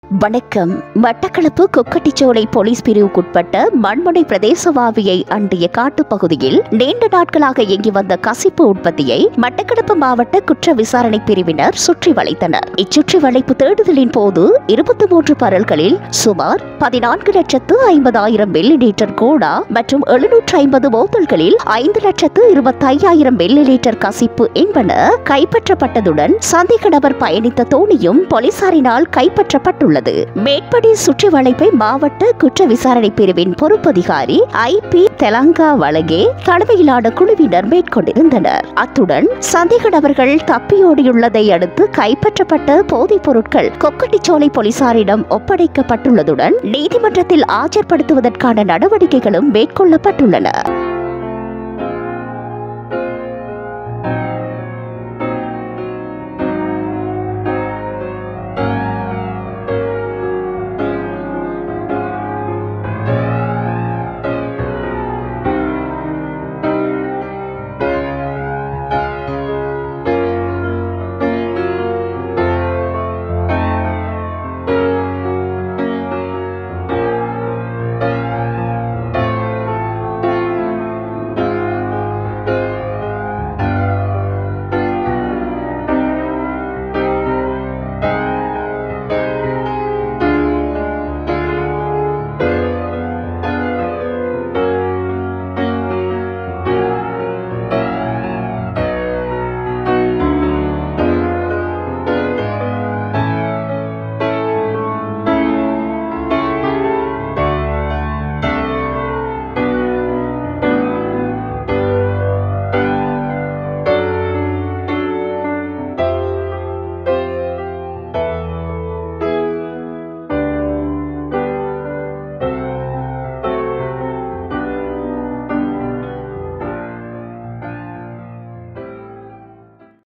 வணக்கம். மட்டக்களப்பு கொக்கட்டிச்சோலை போலீஸ் பிரிவுக்குட்பட்ட மண்முனை பிரதேசவாவியை அண்டிய காட்டுப்பகுதியில் நீண்ட நாட்களாக இயங்கி வந்த கசிப்பு உற்பத்தியை மட்டக்களப்பு மாவட்ட குற்ற விசாரணை பிரிவினர் சுற்றி வளைத்தனர். இச்சுற்றி வளைப்பு தேடுதலின் போது 23 பரல்களில் சுமார் 14,50,000 மில்லி லிட்டர் கோடா மற்றும் 750 போத்தல்களில் 5,25,000 மில்லி லிட்டர் கசிப்பு என்பன கைப்பற்றப்பட்டதுடன் சந்தேக நபர் பயணித்த தோணியும் போலீசாரினால் கைப்பற்றப்பட்டுள்ளது. மேற்படி சுற்றி வளைப்பை மாவட்ட குற்ற விசாரணை பிரிவின் பொறுப்பதிகாரி IP தெலங்கா வழங்கே தலைமையிலான குழுவினர் மேற்கொண்டிருந்தனர். அத்துடன் சந்தேக நபர்கள் தப்பியோடியுள்ளதை அடுத்து கைப்பற்றப்பட்ட போதைப் பொருட்கள் கொக்கட்டிச்சோலை போலீசாரிடம் ஒப்படைக்கப்பட்டுள்ளதுடன் நீதிமன்றத்தில் ஆஜர்படுத்துவதற்கான நடவடிக்கைகளும் மேற்கொள்ளப்பட்டுள்ளன.